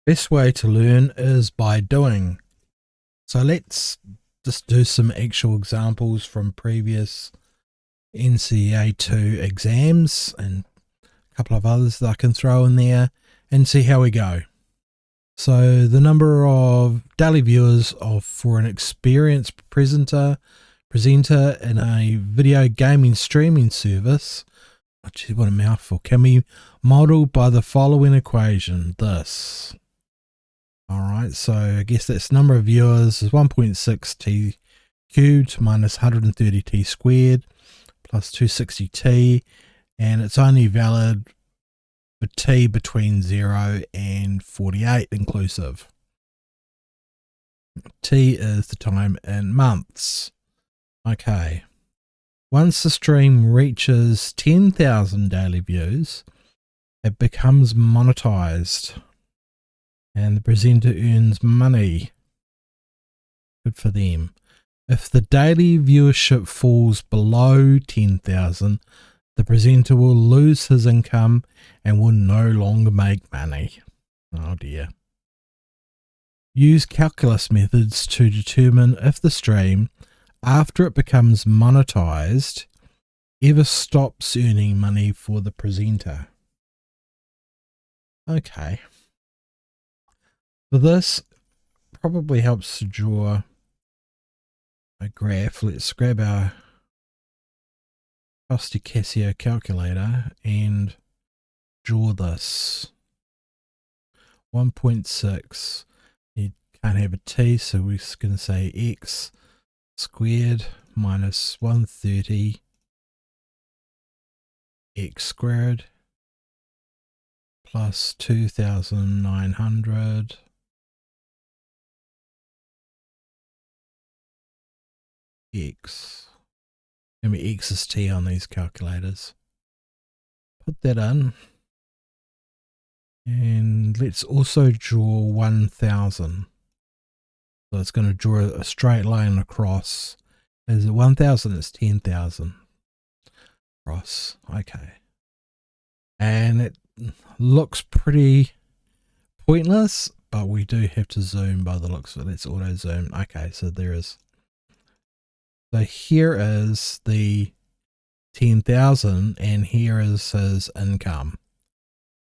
Best way to learn is by doing. So let's just do some actual examples from previous NCEA 2 exams and a couple of others that I can throw in there and see how we go. So the number of daily viewers for an experienced presenter in a video gaming streaming service, oh gee, what a mouthful, can be modeled by the following equation, this. Alright, so I guess that's number of viewers is 1.6 t cubed minus 130 t squared plus 260 t, and it's only valid for t between 0 and 48 inclusive. T is the time in months. Okay. Once the stream reaches 10,000 daily views, it becomes monetized and the presenter earns money. Good for them. If the daily viewership falls below 10,000, the presenter will lose his income and will no longer make money. Oh dear. Use calculus methods to determine if the stream, after it becomes monetized, ever stops earning money for the presenter. Okay. For this, probably helps to draw a graph. Let's grab our trusty Casio calculator and draw this. 1.6. You can't have a t, so we're just going to say x squared minus 130 x squared plus 2,900 x. Give me x is t on these calculators. Put that in. And let's also draw 1,000. So it's going to draw a straight line across. Is it 1,000? It's 10,000 across. Okay. And it looks pretty pointless, but we do have to zoom by the looks of it. Let's auto zoom. Okay, so there is. So here is the 10,000 and here is his income.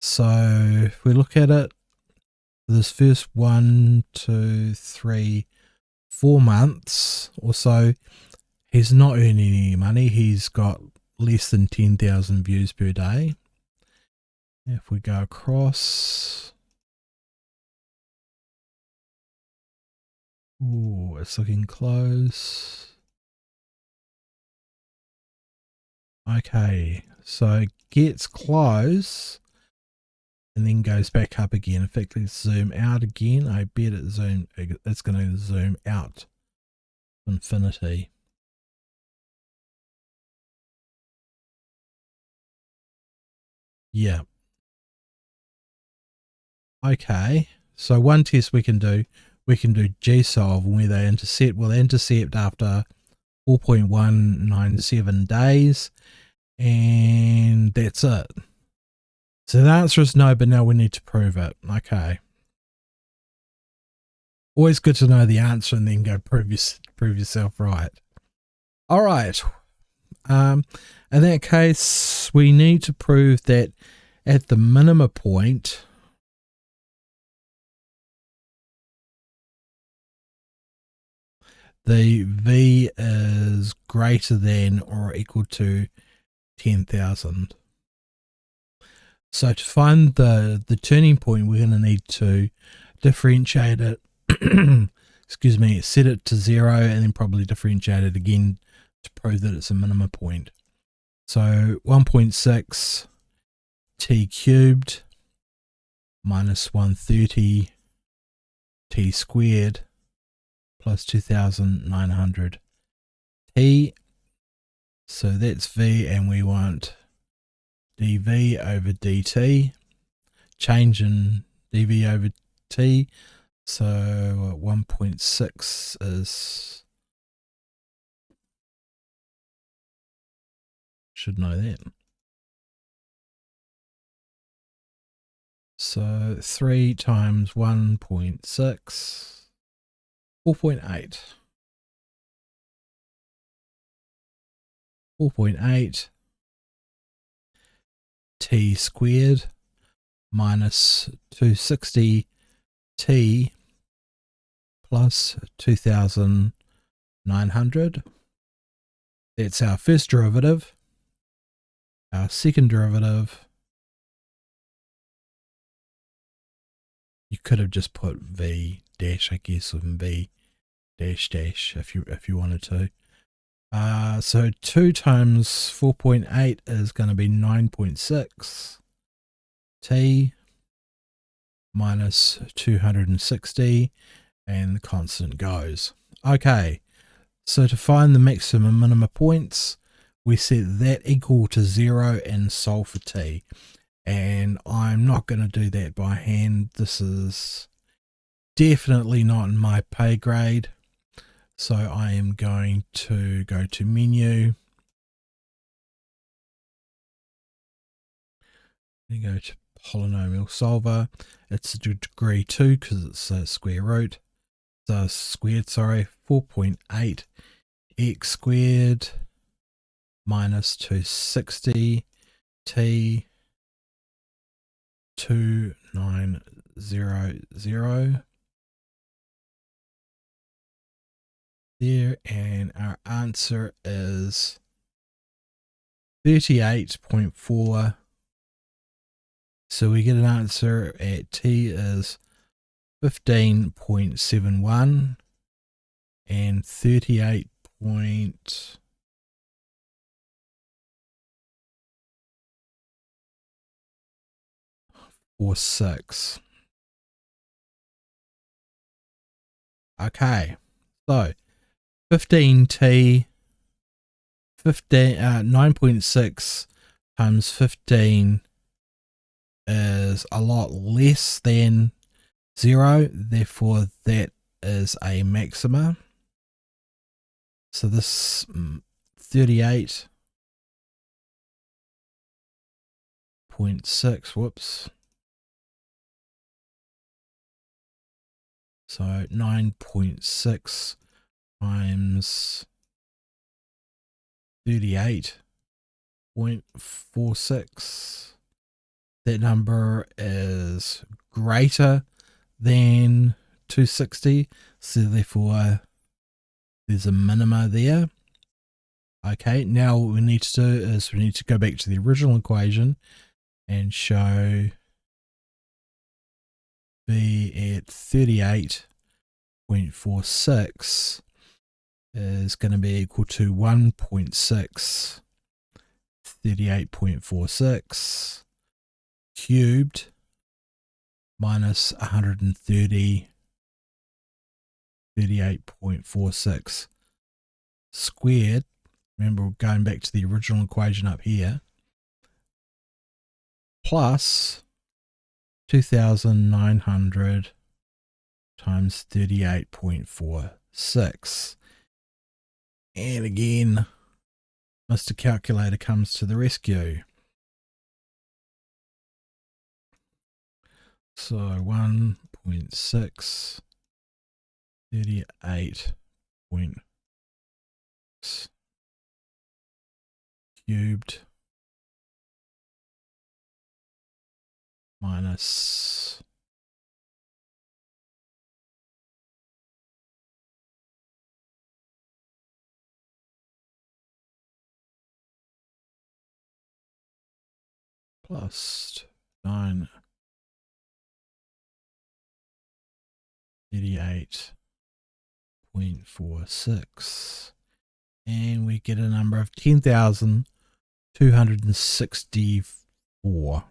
So if we look at it, this first 1, 2, 3, 4 months or so, he's not earning any money. He's got less than 10,000 views per day. If we go across, oh, it's looking close. Okay, so it gets close and then goes back up again. In fact, let's zoom out again. I bet it's going to zoom out infinity. Yeah. Okay, so one test we can do GSolve where they intercept. Will intercept after 4.197 days, and that's it. So the answer is no, but now we need to prove it. Okay. Always good to know the answer and then go prove yourself right. All right. In that case, we need to prove that at the minima point, the V is greater than or equal to 10,000. So to find the turning point, we're going to need to differentiate it. Excuse me, set it to 0 and then probably differentiate it again to prove that it's a minima point. So 1.6 t cubed minus 130 t squared plus 2,900 t. So that's V, and we want dV over dt, change in dV over t. So 1.6 is, should know that. So 3 times 1.6, 4.8. 4.8 t squared minus 260 t plus 2,900. That's our first derivative. Our second derivative, you could have just put v dash, I guess, and v dash dash if you wanted to. So 2 times 4.8 is going to be 9.6 t minus 260, and the constant goes. Okay, so to find the maximum minima points, we set that equal to 0 and solve for t. And I'm not going to do that by hand. This is definitely not in my pay grade. So I am going to go to menu. And go to polynomial solver. It's a degree 2 because it's a square root. So squared, sorry, 4.8 x squared minus 260 t 2900 there, and our answer is 38.4. So we get an answer at t is 15.71 and 38.46. Okay, so 15t, 9.6 times 15 is a lot less than 0, therefore that is a maxima. So this 38.6, whoops. So 9.6 times 38.46. That number is greater than 260. So therefore there's a minima there. Okay, now what we need to do is we need to go back to the original equation and show b at 38.46 is going to be equal to 1.6 38.46 cubed minus 130 38.46 squared. Remember, we're going back to the original equation up here, plus 2,900 times 38.46. And again, Mr. Calculator comes to the rescue. So 1.6 38.6 cubed minus plus 38.46, and we get a number of 10,264.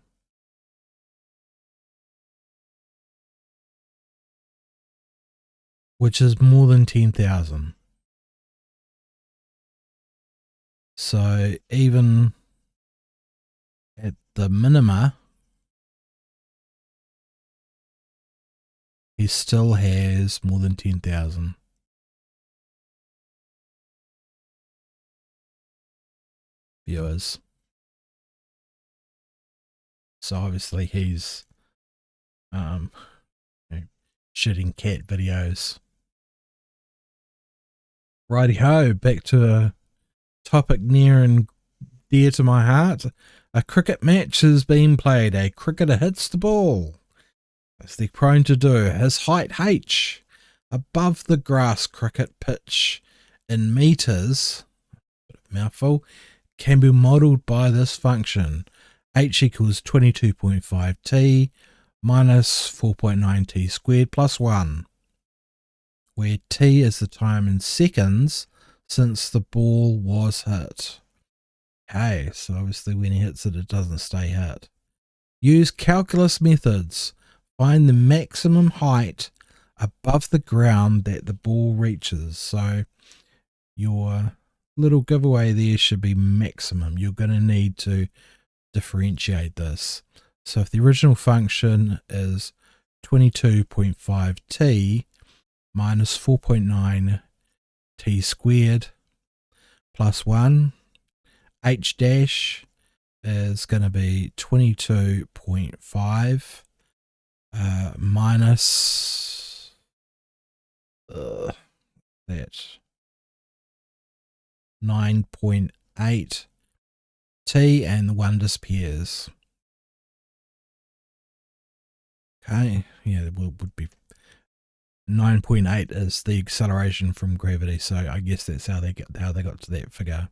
Which is more than 10,000. So even at the minima, he still has more than 10,000 viewers. So obviously he's shitting cat videos. Righty ho, back to a topic near and dear to my heart. A cricket match is being played. A cricketer hits the ball, as they're prone to do. His height h above the grass cricket pitch in meters, mouthful, can be modelled by this function. H equals 22.5 t minus 4.9 t squared plus 1, where t is the time in seconds since the ball was hit. Okay, so obviously when he hits it, it doesn't stay hit. Use calculus methods. Find the maximum height above the ground that the ball reaches. So your little giveaway there should be maximum. You're going to need to differentiate this. So if the original function is 22.5 t minus 4.9 t squared plus 1, h dash is going to be 22.5 minus that 9.8 t, and the 1 disappears. Okay, yeah, it would be 9.8 is the acceleration from gravity, so I guess that's how they got to that figure.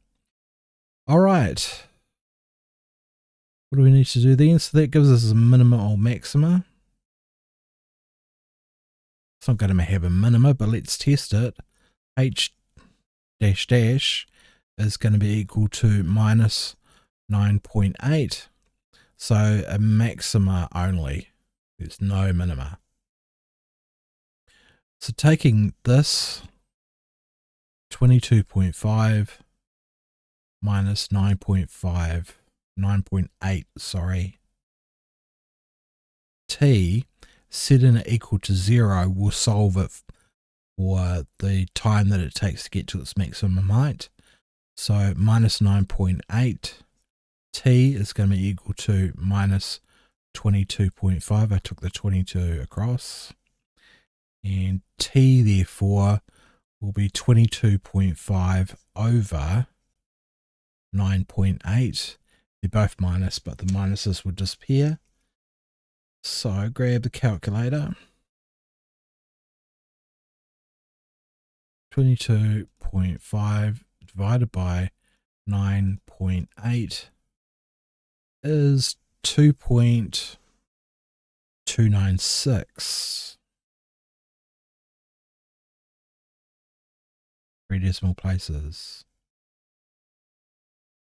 All right, what do we need to do then? So that gives us a minima or maxima. It's not going to have a minima, but let's test it. H dash dash is going to be equal to minus 9.8. So a maxima only. There's no minima. So taking this 22.5 minus 9.8, sorry, t, setting it equal to 0 will solve it for the time that it takes to get to its maximum height. So minus 9.8 t is going to be equal to minus 22.5. I took the 22 across, and t therefore will be 22.5 over 9.8. They're both minus, but the minuses will disappear. So grab the calculator. 22.5 divided by 9.8 is 2.296. 3 decimal places.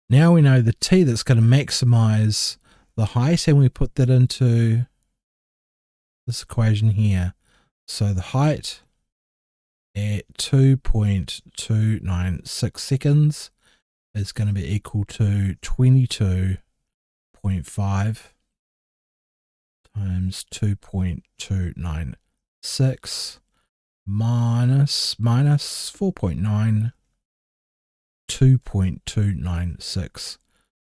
Now we know the t that's going to maximize the height, and we put that into this equation here. So the height at 2.296 seconds is going to be equal to 22.5 times 2.296 minus 4.9, 2.296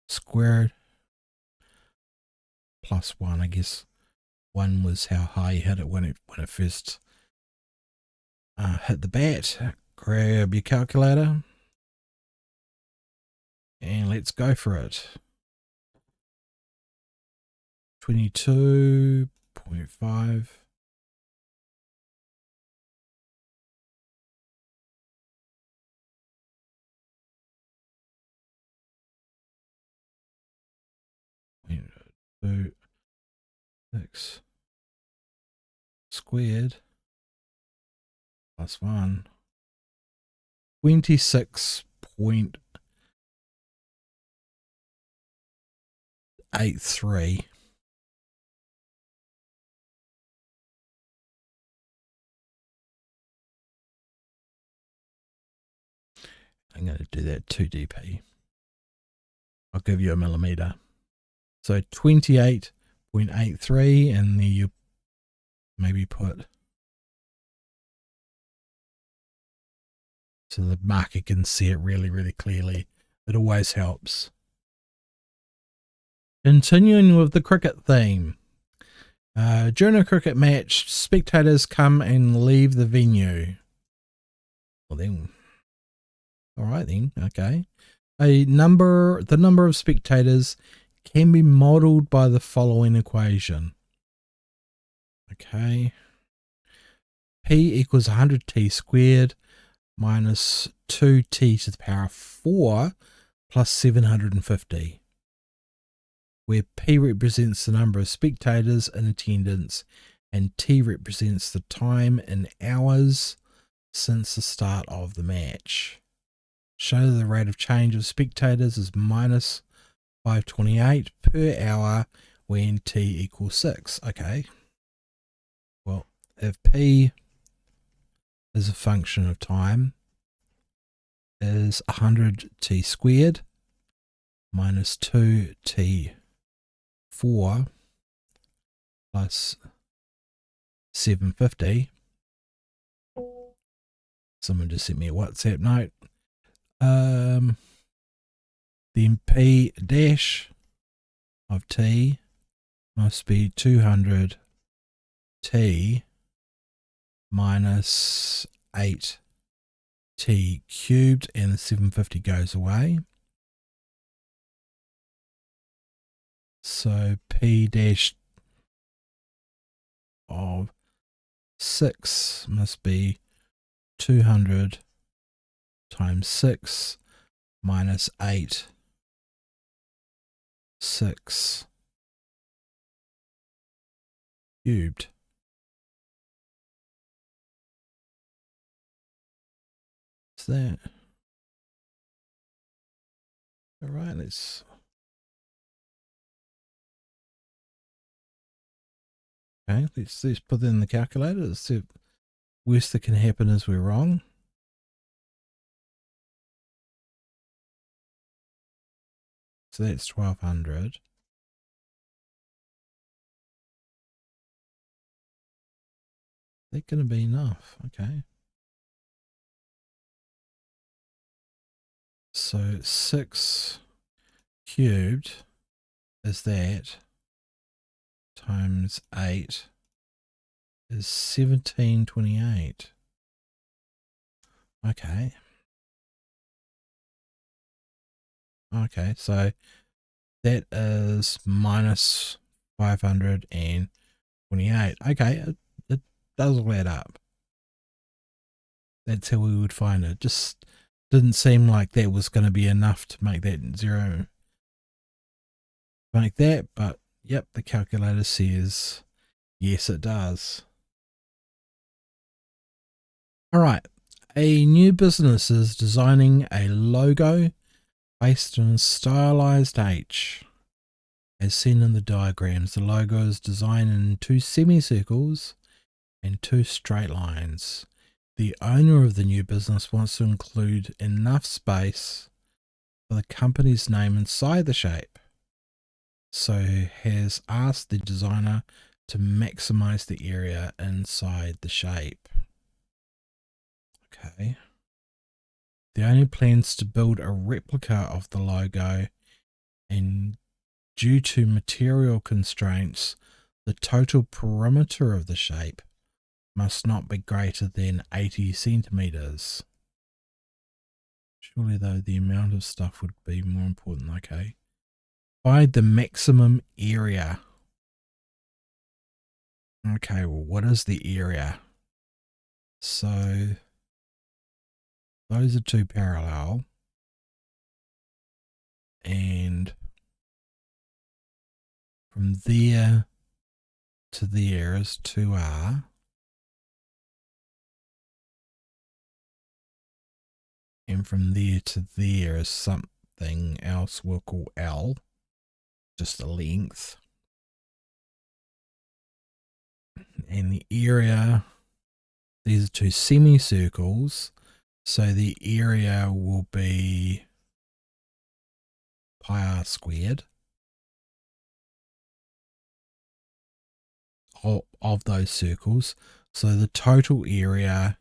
squared plus 1. I guess 1 was how high you hit it when it first hit the bat. Grab your calculator and let's go for it. 22.5 6 squared plus 1, 26.83. I'm going to do that 2dp. I'll give you a millimeter. So 28.83, and then you maybe put so the marker can see it really, really clearly. It always helps. Continuing with the cricket theme. During a cricket match, spectators come and leave the venue. Well then, all right then, okay. The number of spectators can be modeled by the following equation. Okay. P equals 100t squared minus 2t to the power of 4 plus 750, where P represents the number of spectators in attendance and T represents the time in hours since the start of the match. Show the rate of change of spectators is minus 528 per hour when T equals 6. Okay. Well, if P is a function of time, is 100t squared minus 2t4 plus 750. Someone just sent me a WhatsApp note. Then P dash of t must be 200t minus 8t cubed, and the 750 goes away. So P dash of 6 must be 200 times 6 minus 8 6 cubed. What's that? All right, let's put that in the calculator. Let's see if worst that can happen is we're wrong. So that's 1200. That's going to be enough. Okay. So 6 cubed is that times 8 is 1728. Okay. Okay, so that is minus 528. Okay, it does all add up. That's how we would find it. Just didn't seem like that was going to be enough to make that zero. Like that, but yep, the calculator says yes, it does. All right, a new business is designing a logo based on stylized H. As seen in the diagrams, the logo is designed in 2 semicircles and 2 straight lines. The owner of the new business wants to include enough space for the company's name inside the shape, so has asked the designer to maximize the area inside the shape. Okay. The owner plans to build a replica of the logo, and due to material constraints, the total perimeter of the shape must not be greater than 80 centimeters. Surely though the amount of stuff would be more important. Okay. Find the maximum area. Okay, well, what is the area? So those are 2 parallel, and from there to there is 2R, and from there to there is something else we'll call L, just a length. And the area, these are 2 semicircles, so the area will be pi r squared of those circles. So the total area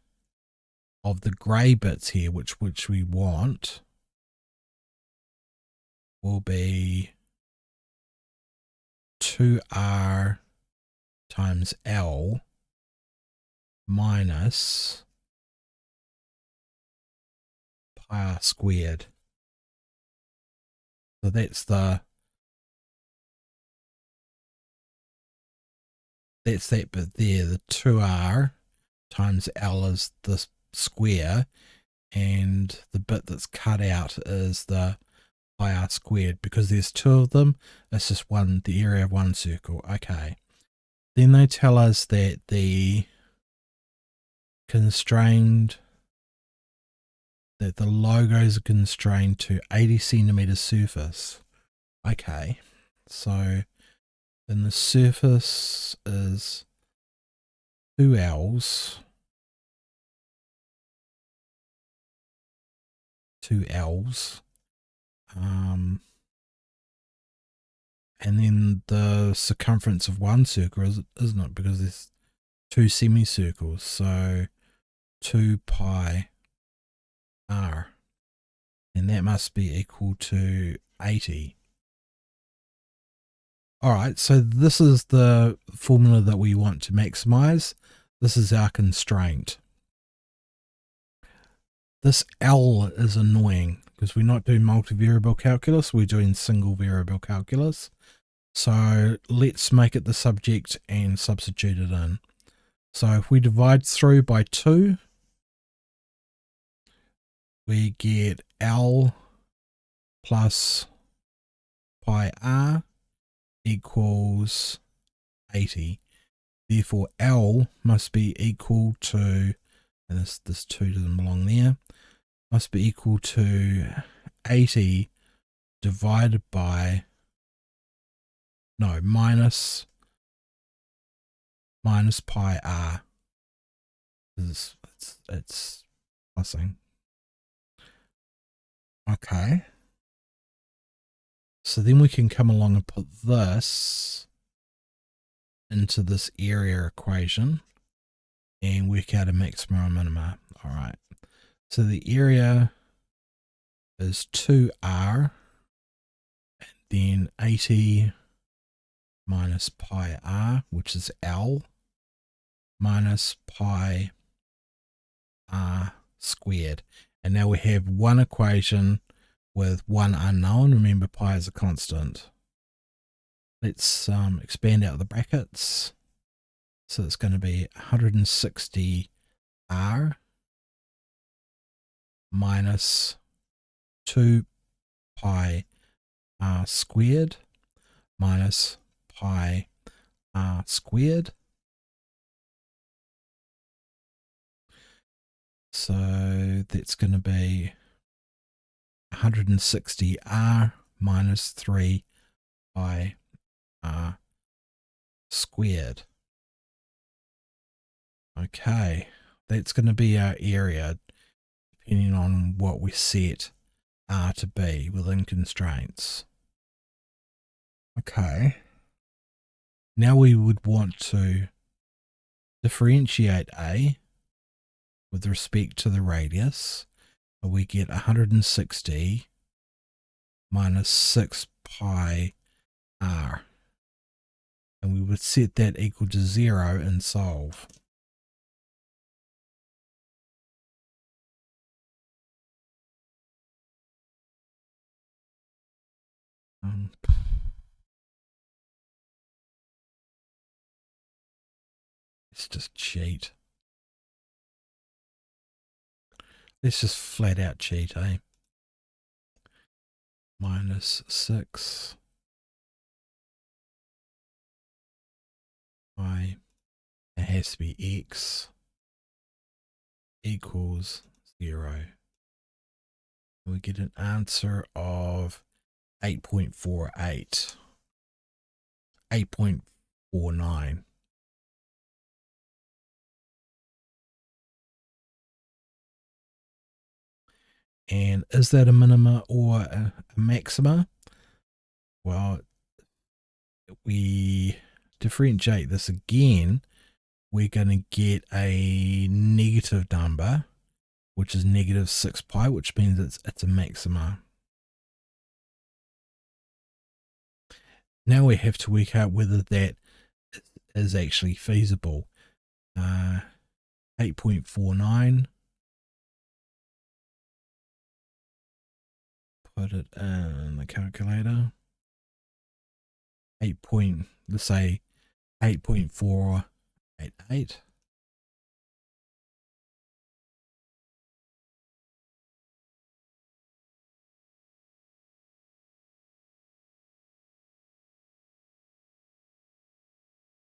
of the grey bits here, which we want, will be 2r times L minus pi r squared. So that's that bit there. The 2r times L is the square, and the bit that's cut out is the pi r squared. Because there's two of them, it's just the area of one circle. Okay. Then they tell us that the logos are constrained to 80 centimeter surface. Okay, so then the surface is 2 L's, 2 L's, and then the circumference of one circle isn't it? Because there's 2 semicircles, so 2 pi r, and that must be equal to 80. Alright, so this is the formula that we want to maximize. This is our constraint. This L is annoying because we're not doing multivariable calculus, we're doing single variable calculus. So let's make it the subject and substitute it in. So if we divide through by 2, we get L plus pi r equals 80. Therefore L must be equal to, and this 2 doesn't belong there, must be equal to 80 divided by, no, minus pi r. It's plussing. Okay. So then we can come along and put this into this area equation and work out a maxima and minima. All right. So the area is 2r, and then 80 minus pi r, which is L, minus pi r squared. And now we have one equation with one unknown. Remember, pi is a constant. Let's expand out the brackets. So it's going to be 160r minus 2 pi r squared minus pi r squared. So that's going to be 160r minus 3 pi r squared. Okay, that's going to be our area, depending on what we set r to be within constraints. Okay, now we would want to differentiate a with respect to the radius. We get 160 minus 6 pi r, and we would set that equal to 0 and solve. Let's just cheat. Let's just flat out cheat, eh? Minus 6 pi, it has to be x, equals 0. We get an answer of 8.48, 8.49. And is that a minima or a maxima? Well, we differentiate this again, we're going to get a negative number, which is negative 6 pi, which means it's a maxima. Now we have to work out whether that is actually feasible. 8.49. Put it in the calculator. Let's say 8.488.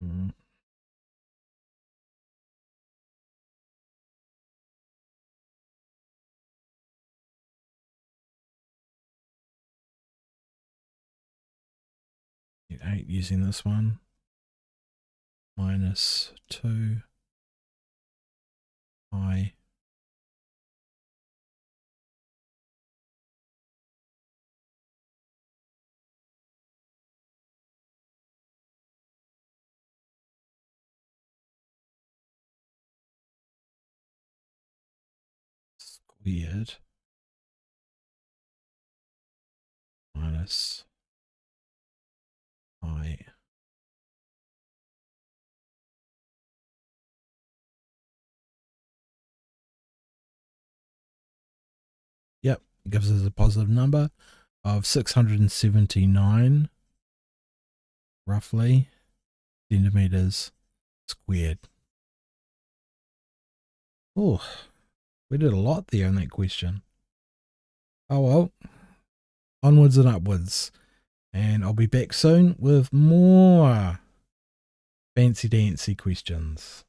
Mm. Eight using this one. Minus 2 I squared minus I. Yep, it gives us a positive number of 679 roughly centimeters squared. Oh, we did a lot there in that question. Oh well, onwards and upwards. And I'll be back soon with more fancy dancy questions.